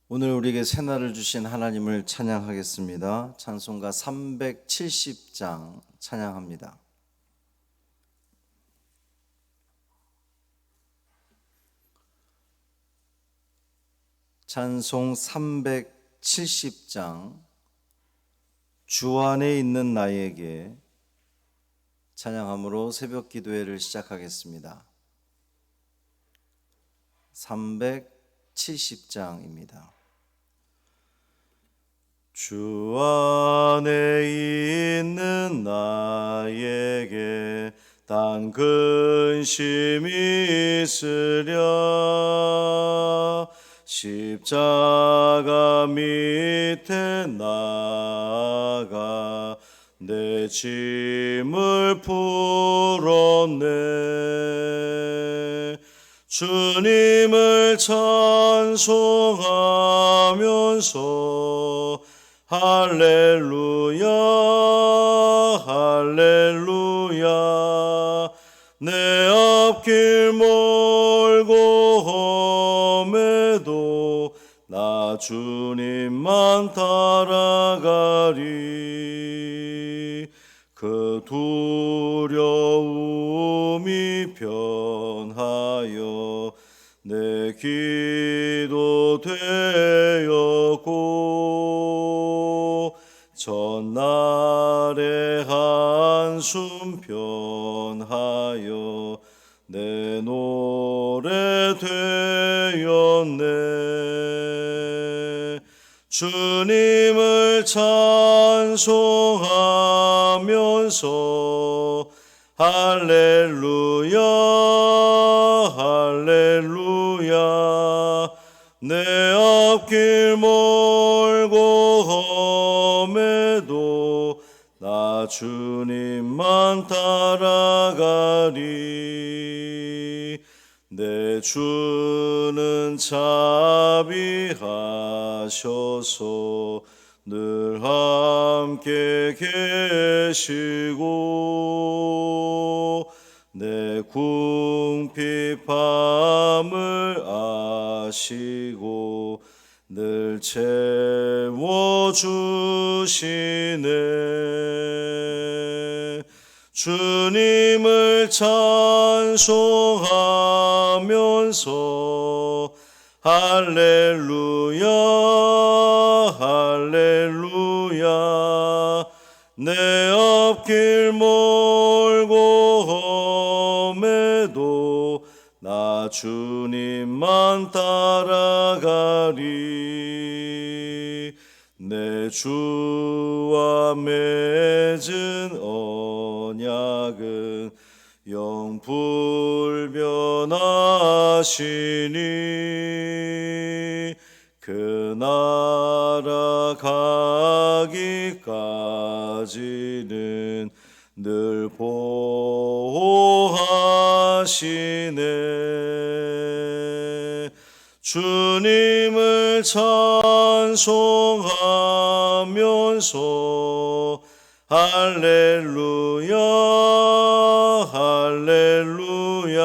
오늘 우리에게 새날을 주신 하나님을 찬양하겠습니다. 찬송가 370장 찬양합니다. 찬송 370장 주 안에 있는 나에게 찬양함으로 새벽 기도회를 시작하겠습니다. 370장입니다. 주 안에 있는 나에게 단 근심이 있으랴. 십자가 밑에 나아가 내 짐을 풀었네. 주님을 찬송하면서 할렐루야 할렐루야. 내 앞길 멀고 험해도 나 주님만 따라가리. 그 두려움이 변하여 내 기도 되었고 전날의 한숨 변하여 내 노래 되었네. 주님을 찬송하면서 할렐루야 할렐루야. 내 앞길 멀고 험해도 나 주님만 따라가리. 내 주는 자비하셔서 늘 함께 계시고 내 궁핍함을 아시고 늘 채워주시네. 주님을 찬송하면서 할렐루야 할렐루야. 내 앞길 멀고 험해도 나 주님만 따라가리. 내 주와 맺은 언약은 영불변하시니 그 나라 가기까지는 늘 보호하시네. 주님을 찬송하면서 할렐루야 할렐루야.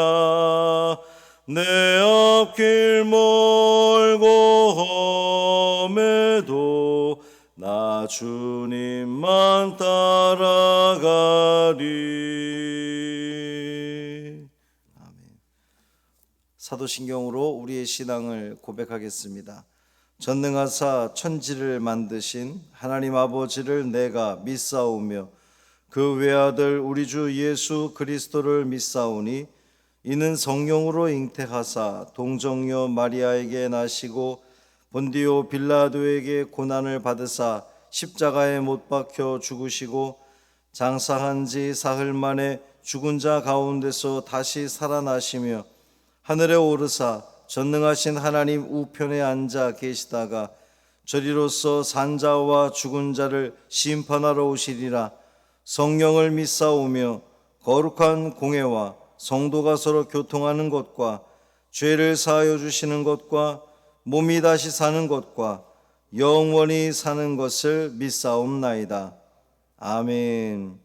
내 앞길 멀고 험해도 나 주님만 따라가리. 아멘. 사도신경으로 우리의 신앙을 고백하겠습니다. 전능하사 천지를 만드신 하나님 아버지를 내가 믿사오며 그 외아들 우리 주 예수 그리스도를 믿사오니 이는 성령으로 잉태하사 동정녀 마리아에게 나시고 본디오 빌라도에게 고난을 받으사 십자가에 못 박혀 죽으시고 장사한 지 사흘 만에 죽은 자 가운데서 다시 살아나시며 하늘에 오르사 전능하신 하나님 우편에 앉아 계시다가 저리로서 산자와 죽은 자를 심판하러 오시리라. 성령을 믿사오며 거룩한 공회와 성도가 서로 교통하는 것과 죄를 사하여 주시는 것과 몸이 다시 사는 것과 영원히 사는 것을 믿사옵나이다. 아멘.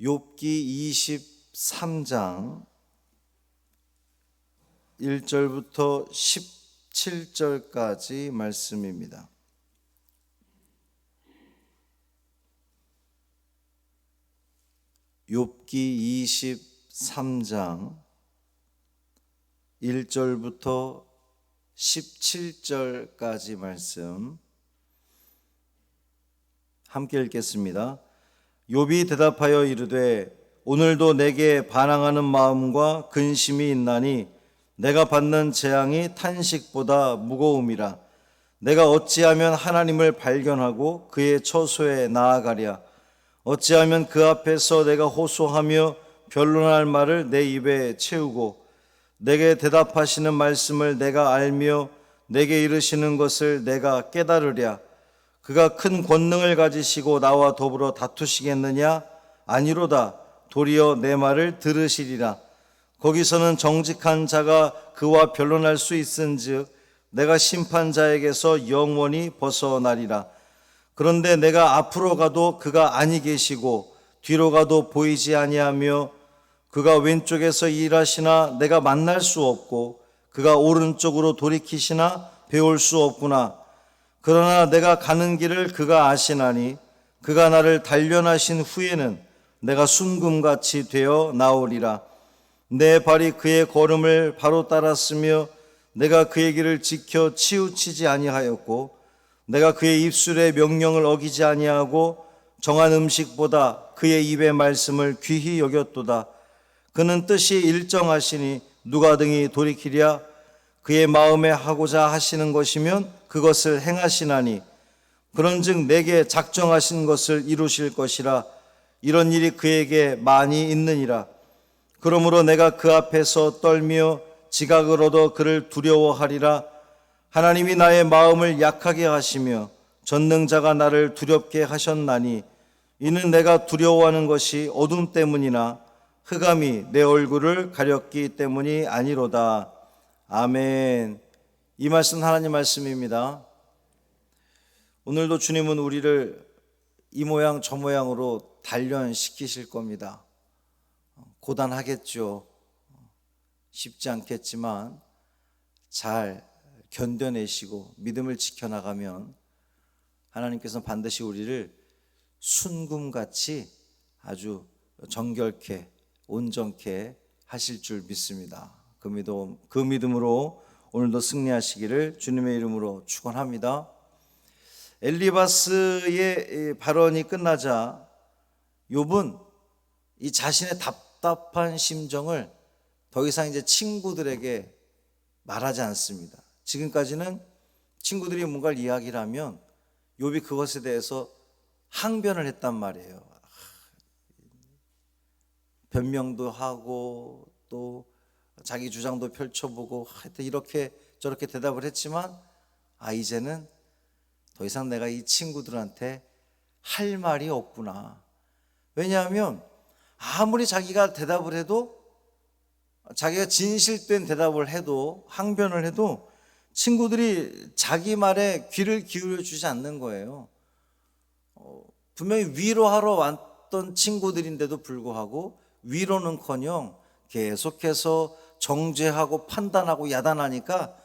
욥기 23장 1절부터 17절까지 말씀입니다. 욥기 23장 1절부터 17절까지 말씀 함께 읽겠습니다. 욥이 대답하여 이르되 오늘도 내게 반항하는 마음과 근심이 있나니 내가 받는 재앙이 탄식보다 무거움이라. 내가 어찌하면 하나님을 발견하고 그의 처소에 나아가랴. 어찌하면 그 앞에서 내가 호소하며 변론할 말을 내 입에 채우고 내게 대답하시는 말씀을 내가 알며 내게 이르시는 것을 내가 깨달으랴. 그가 큰 권능을 가지시고 나와 더불어 다투시겠느냐? 아니로다. 도리어 내 말을 들으시리라. 거기서는 정직한 자가 그와 변론할 수 있은즉 내가 심판자에게서 영원히 벗어나리라. 그런데 내가 앞으로 가도 그가 아니 계시고 뒤로 가도 보이지 아니하며 그가 왼쪽에서 일하시나 내가 만날 수 없고 그가 오른쪽으로 돌이키시나 배울 수 없구나. 그러나 내가 가는 길을 그가 아시나니 그가 나를 단련하신 후에는 내가 순금같이 되어 나오리라. 내 발이 그의 걸음을 바로 따랐으며 내가 그의 길을 지켜 치우치지 아니하였고 내가 그의 입술의 명령을 어기지 아니하고 정한 음식보다 그의 입의 말씀을 귀히 여겼도다. 그는 뜻이 일정하시니 누가 등이 돌이키랴. 그의 마음에 하고자 하시는 것이면 그것을 행하시나니 그런즉 내게 작정하신 것을 이루실 것이라. 이런 일이 그에게 많이 있느니라. 그러므로 내가 그 앞에서 떨며 지각을 얻어 그를 두려워하리라. 하나님이 나의 마음을 약하게 하시며 전능자가 나를 두렵게 하셨나니 이는 내가 두려워하는 것이 어둠 때문이나 흑암이 내 얼굴을 가렸기 때문이 아니로다. 아멘. 이 말씀 하나님 말씀입니다. 오늘도 주님은 우리를 이 모양 저 모양으로 단련시키실 겁니다. 고단하겠죠. 쉽지 않겠지만 잘 견뎌내시고 믿음을 지켜나가면 하나님께서는 반드시 우리를 순금같이 아주 정결케 온전케 하실 줄 믿습니다. 그 믿음으로 오늘도 승리하시기를 주님의 이름으로 축원합니다. 엘리바스의 발언이 끝나자 욥은 이 자신의 답답한 심정을 더 이상 이제 친구들에게 말하지 않습니다. 지금까지는 친구들이 뭔가를 이야기를 하면 욥이 그것에 대해서 항변을 했단 말이에요. 변명도 하고 또 자기 주장도 펼쳐보고 하여튼 이렇게 저렇게 대답을 했지만 이제는 더 이상 내가 이 친구들한테 할 말이 없구나. 왜냐하면 아무리 자기가 대답을 해도 자기가 진실된 대답을 해도 항변을 해도 친구들이 자기 말에 귀를 기울여 주지 않는 거예요. 분명히 위로하러 왔던 친구들인데도 불구하고 위로는커녕 계속해서 정죄하고 판단하고 야단하니까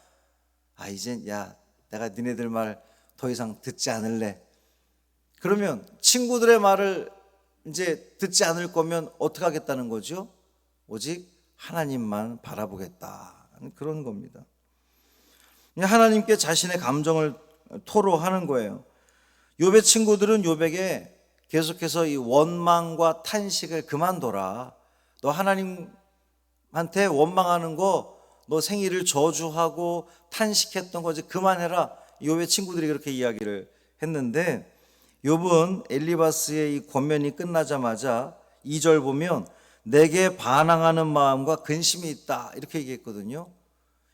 이젠 내가 니네들 말 더 이상 듣지 않을래. 그러면 친구들의 말을 이제 듣지 않을 거면 어떻게 하겠다는 거죠? 오직 하나님만 바라보겠다. 그런 겁니다. 하나님께 자신의 감정을 토로하는 거예요. 욥의 친구들은 욥에게 계속해서 이 원망과 탄식을 그만둬라. 너 하나님한테 원망하는 거, 너 생일을 저주하고 탄식했던 거지 그만해라. 욥의 친구들이 그렇게 이야기를 했는데 욥은 엘리바스의 이 권면이 끝나자마자 2절 보면 내게 반항하는 마음과 근심이 있다 이렇게 얘기했거든요.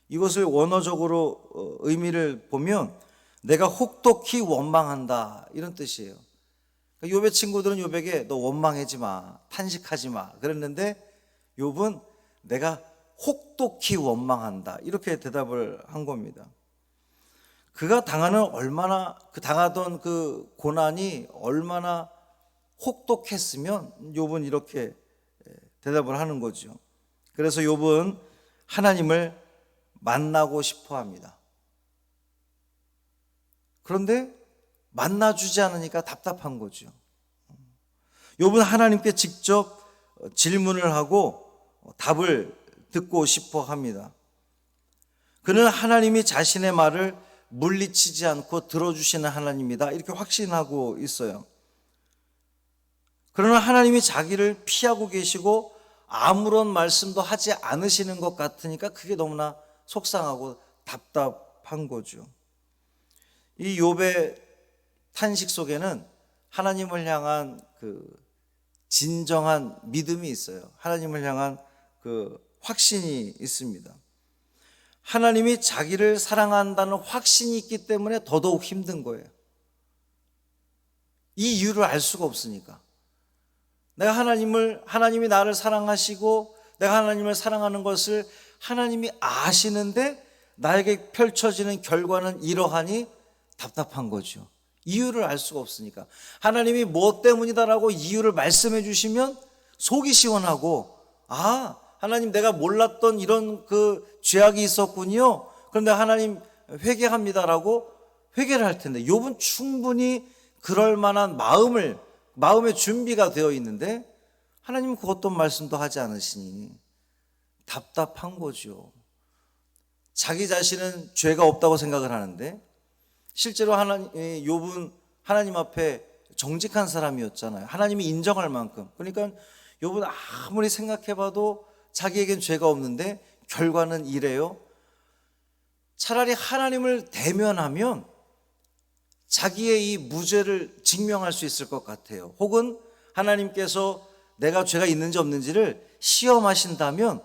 이것을 원어적으로 의미를 보면 내가 혹독히 원망한다 이런 뜻이에요. 그러니까 욥의 친구들은 욥에게 너 원망하지 마, 탄식하지 마 그랬는데 욥은 내가 혹독히 원망한다 이렇게 대답을 한 겁니다. 그가 당하던 그 고난이 얼마나 혹독했으면 욥은 이렇게 대답을 하는 거죠. 그래서 욥은 하나님을 만나고 싶어 합니다. 그런데 만나주지 않으니까 답답한 거죠. 욥은 하나님께 직접 질문을 하고 답을 듣고 싶어 합니다. 그는 하나님이 자신의 말을 물리치지 않고 들어주시는 하나님이다, 이렇게 확신하고 있어요. 그러나 하나님이 자기를 피하고 계시고 아무런 말씀도 하지 않으시는 것 같으니까 그게 너무나 속상하고 답답한 거죠. 이 욥의 탄식 속에는 하나님을 향한 그 진정한 믿음이 있어요. 하나님을 향한 그 확신이 있습니다. 하나님이 자기를 사랑한다는 확신이 있기 때문에 더더욱 힘든 거예요. 이 이유를 알 수가 없으니까. 하나님이 나를 사랑하시고 내가 하나님을 사랑하는 것을 하나님이 아시는데 나에게 펼쳐지는 결과는 이러하니 답답한 거죠. 이유를 알 수가 없으니까. 하나님이 뭐 때문이다라고 이유를 말씀해 주시면 속이 시원하고, 아, 하나님 내가 몰랐던 이런 그 죄악이 있었군요. 그런데 하나님 회개합니다라고 회개를 할 텐데, 욥은 충분히 그럴 만한 마음의 준비가 되어 있는데 하나님은 그것도 말씀도 하지 않으시니 답답한 거죠. 자기 자신은 죄가 없다고 생각을 하는데 실제로 욥은 하나님 앞에 정직한 사람이었잖아요. 하나님이 인정할 만큼. 그러니까 욥은 아무리 생각해봐도 자기에겐 죄가 없는데 결과는 이래요. 차라리 하나님을 대면하면 자기의 이 무죄를 증명할 수 있을 것 같아요. 혹은 하나님께서 내가 죄가 있는지 없는지를 시험하신다면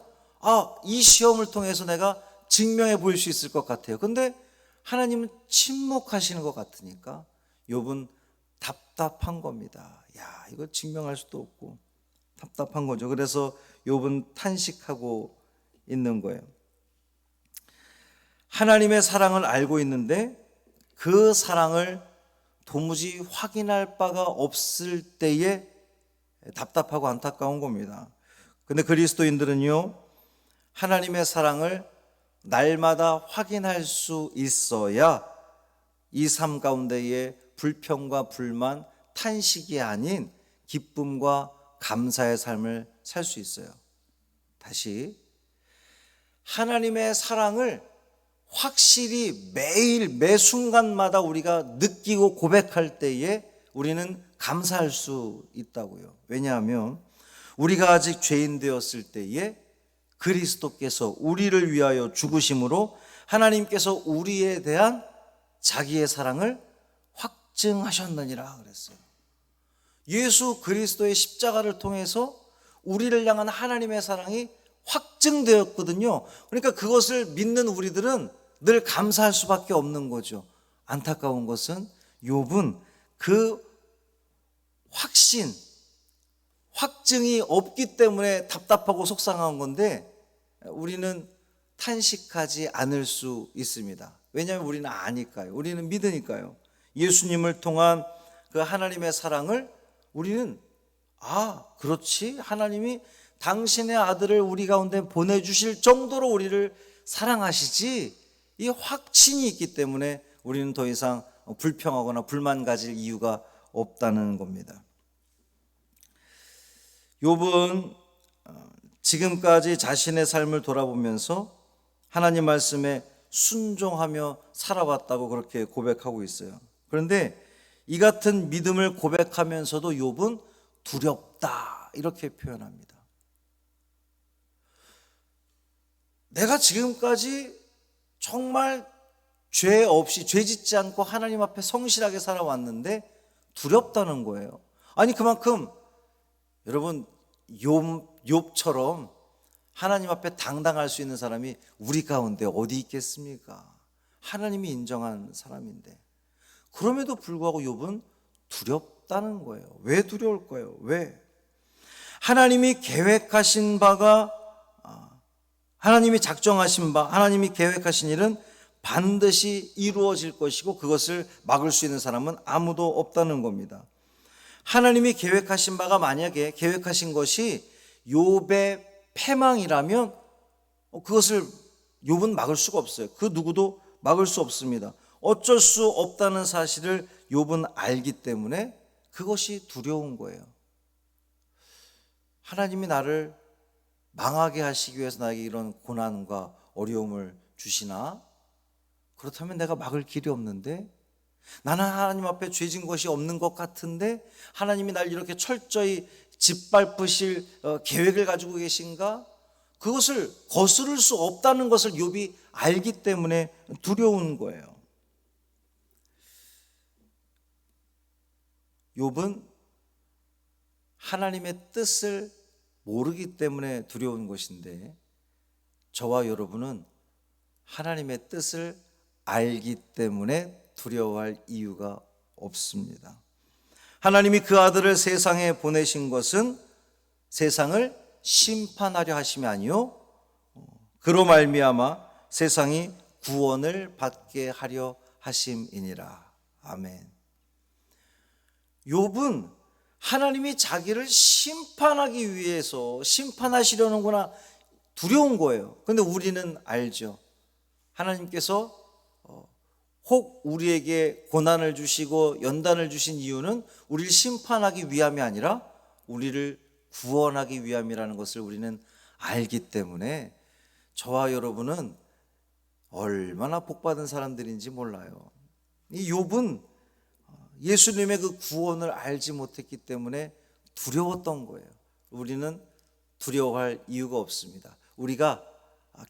이 시험을 통해서 내가 증명해 보일 수 있을 것 같아요. 근데 하나님은 침묵하시는 것 같으니까 욥은 답답한 겁니다. 이거 증명할 수도 없고 답답한 거죠. 그래서 욥은 탄식하고 있는 거예요. 하나님의 사랑을 알고 있는데 그 사랑을 도무지 확인할 바가 없을 때에 답답하고 안타까운 겁니다. 근데 그리스도인들은요, 하나님의 사랑을 날마다 확인할 수 있어야 이 삶 가운데에 불평과 불만, 탄식이 아닌 기쁨과 감사의 삶을 살 수 있어요. 다시, 하나님의 사랑을 확실히 매일 매 순간마다 우리가 느끼고 고백할 때에 우리는 감사할 수 있다고요. 왜냐하면 우리가 아직 죄인 되었을 때에 그리스도께서 우리를 위하여 죽으심으로 하나님께서 우리에 대한 자기의 사랑을 확증하셨느니라 그랬어요. 예수 그리스도의 십자가를 통해서 우리를 향한 하나님의 사랑이 확증되었거든요. 그러니까 그것을 믿는 우리들은 늘 감사할 수밖에 없는 거죠. 안타까운 것은 욥은 그 확증이 없기 때문에 답답하고 속상한 건데 우리는 탄식하지 않을 수 있습니다. 왜냐하면 우리는 아니까요. 우리는 믿으니까요. 예수님을 통한 그 하나님의 사랑을 우리는 그렇지, 하나님이 당신의 아들을 우리 가운데 보내주실 정도로 우리를 사랑하시지, 이 확신이 있기 때문에 우리는 더 이상 불평하거나 불만 가질 이유가 없다는 겁니다. 욥은 지금까지 자신의 삶을 돌아보면서 하나님 말씀에 순종하며 살아왔다고 그렇게 고백하고 있어요. 그런데 이 같은 믿음을 고백하면서도 욥은 두렵다 이렇게 표현합니다. 내가 지금까지 정말 죄 없이, 죄 짓지 않고 하나님 앞에 성실하게 살아왔는데 두렵다는 거예요. 아니, 그만큼 여러분, 욥처럼 하나님 앞에 당당할 수 있는 사람이 우리 가운데 어디 있겠습니까? 하나님이 인정한 사람인데. 그럼에도 불구하고 욥은 두렵다는 거예요. 왜 두려울 거예요? 왜? 하나님이 계획하신 바가, 하나님이 작정하신 바, 하나님이 계획하신 일은 반드시 이루어질 것이고 그것을 막을 수 있는 사람은 아무도 없다는 겁니다. 하나님이 계획하신 바가 만약에 계획하신 것이 욥의 패망이라면 그것을 욥은 막을 수가 없어요. 그 누구도 막을 수 없습니다. 어쩔 수 없다는 사실을 욥은 알기 때문에 그것이 두려운 거예요. 하나님이 나를 망하게 하시기 위해서 나에게 이런 고난과 어려움을 주시나? 그렇다면 내가 막을 길이 없는데, 나는 하나님 앞에 죄진 것이 없는 것 같은데 하나님이 날 이렇게 철저히 짓밟으실 계획을 가지고 계신가? 그것을 거스를 수 없다는 것을 욥이 알기 때문에 두려운 거예요. 욥은 하나님의 뜻을 모르기 때문에 두려운 것인데, 저와 여러분은 하나님의 뜻을 알기 때문에 두려워할 이유가 없습니다. 하나님이 그 아들을 세상에 보내신 것은 세상을 심판하려 하심이 아니요 그로 말미암아 세상이 구원을 받게 하려 하심이니라. 아멘. 욥은 하나님이 자기를 심판하기 위해서 심판하시려는구나 두려운 거예요. 그런데 우리는 알죠. 하나님께서 혹 우리에게 고난을 주시고 연단을 주신 이유는 우리를 심판하기 위함이 아니라 우리를 구원하기 위함이라는 것을 우리는 알기 때문에 저와 여러분은 얼마나 복받은 사람들인지 몰라요. 이 욥은 예수님의 그 구원을 알지 못했기 때문에 두려웠던 거예요. 우리는 두려워할 이유가 없습니다. 우리가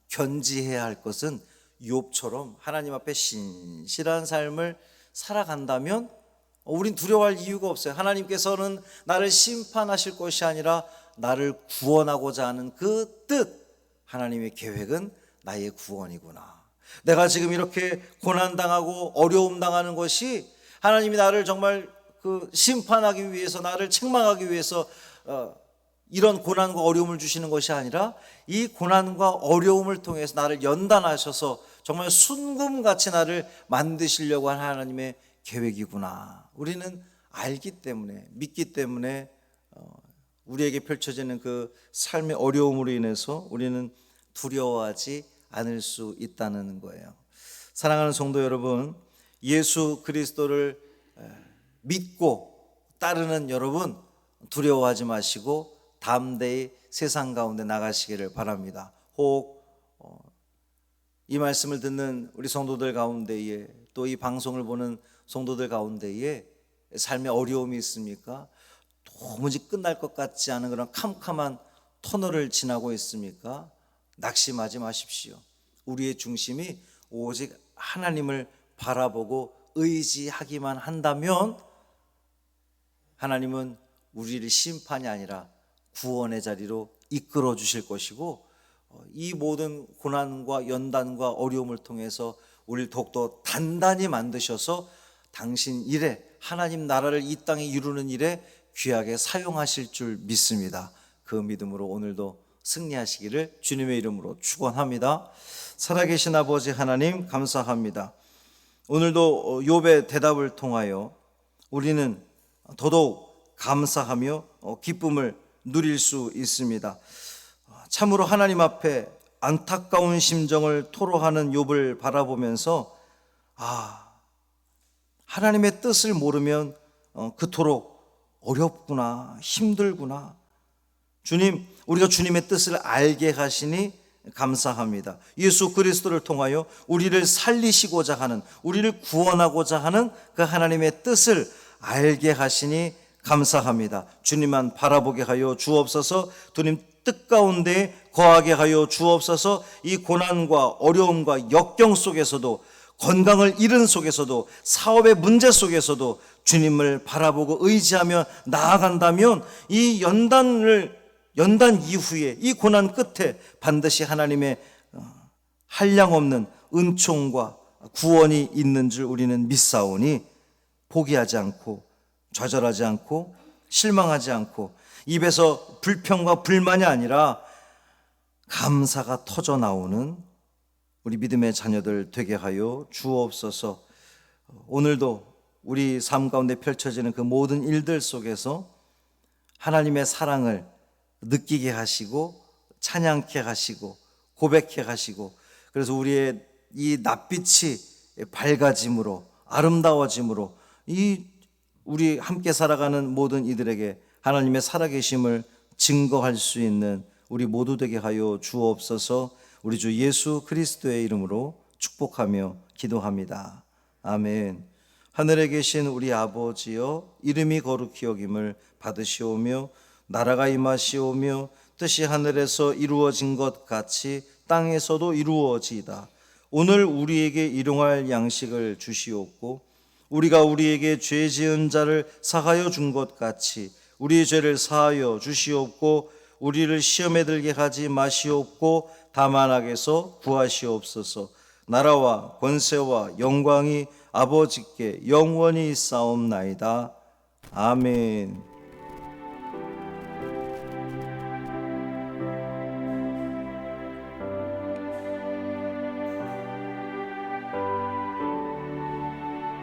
견지해야 할 것은 욥처럼 하나님 앞에 신실한 삶을 살아간다면 우린 두려워할 이유가 없어요. 하나님께서는 나를 심판하실 것이 아니라 나를 구원하고자 하는 그 뜻, 하나님의 계획은 나의 구원이구나. 내가 지금 이렇게 고난당하고 어려움 당하는 것이 하나님이 나를 정말 심판하기 위해서, 나를 책망하기 위해서 이런 고난과 어려움을 주시는 것이 아니라 이 고난과 어려움을 통해서 나를 연단하셔서 정말 순금같이 나를 만드시려고 하는 하나님의 계획이구나. 우리는 알기 때문에, 믿기 때문에 우리에게 펼쳐지는 그 삶의 어려움으로 인해서 우리는 두려워하지 않을 수 있다는 거예요. 사랑하는 성도 여러분, 예수 그리스도를 믿고 따르는 여러분, 두려워하지 마시고 담대히 세상 가운데 나가시기를 바랍니다. 혹 이 말씀을 듣는 우리 성도들 가운데에, 또 이 방송을 보는 성도들 가운데에 삶의 어려움이 있습니까? 도무지 끝날 것 같지 않은 그런 캄캄한 터널을 지나고 있습니까? 낙심하지 마십시오. 우리의 중심이 오직 하나님을 바라보고 의지하기만 한다면 하나님은 우리를 심판이 아니라 구원의 자리로 이끌어 주실 것이고, 이 모든 고난과 연단과 어려움을 통해서 우리를 더욱더 단단히 만드셔서 당신 일에, 하나님 나라를 이 땅에 이루는 일에 귀하게 사용하실 줄 믿습니다. 그 믿음으로 오늘도 승리하시기를 주님의 이름으로 축원합니다. 살아계신 아버지 하나님, 감사합니다. 오늘도 욥의 대답을 통하여 우리는 더더욱 감사하며 기쁨을 누릴 수 있습니다. 참으로 하나님 앞에 안타까운 심정을 토로하는 욥을 바라보면서 하나님의 뜻을 모르면 그토록 어렵구나, 힘들구나. 주님, 우리가 주님의 뜻을 알게 하시니 감사합니다. 예수 그리스도를 통하여 우리를 살리시고자 하는, 우리를 구원하고자 하는 그 하나님의 뜻을 알게 하시니 감사합니다. 주님만 바라보게 하여 주옵소서. 주님 뜻 가운데 거하게 하여 주옵소서. 이 고난과 어려움과 역경 속에서도, 건강을 잃은 속에서도, 사업의 문제 속에서도 주님을 바라보고 의지하며 나아간다면 이 연단 이후에, 이 고난 끝에 반드시 하나님의 한량없는 은총과 구원이 있는 줄 우리는 믿사오니 포기하지 않고, 좌절하지 않고, 실망하지 않고, 입에서 불평과 불만이 아니라 감사가 터져 나오는 우리 믿음의 자녀들 되게 하여 주옵소서. 오늘도 우리 삶 가운데 펼쳐지는 그 모든 일들 속에서 하나님의 사랑을 느끼게 하시고, 찬양케 하시고, 고백케 하시고, 그래서 우리의 이 낯빛이 밝아짐으로, 아름다워짐으로 이 우리 함께 살아가는 모든 이들에게 하나님의 살아계심을 증거할 수 있는 우리 모두 되게 하여 주옵소서. 우리 주 예수 그리스도의 이름으로 축복하며 기도합니다. 아멘. 하늘에 계신 우리 아버지여, 이름이 거룩히 여김을 받으시오며 나라가 임하시오며 뜻이 하늘에서 이루어진 것 같이 땅에서도 이루어지이다. 오늘 우리에게 일용할 양식을 주시옵고 우리가 우리에게 죄 지은 자를 사하여 준 것 같이 우리의 죄를 사하여 주시옵고 우리를 시험에 들게 하지 마시옵고 다만 악에서 구하시옵소서. 나라와 권세와 영광이 아버지께 영원히 있사옵나이다. 아멘.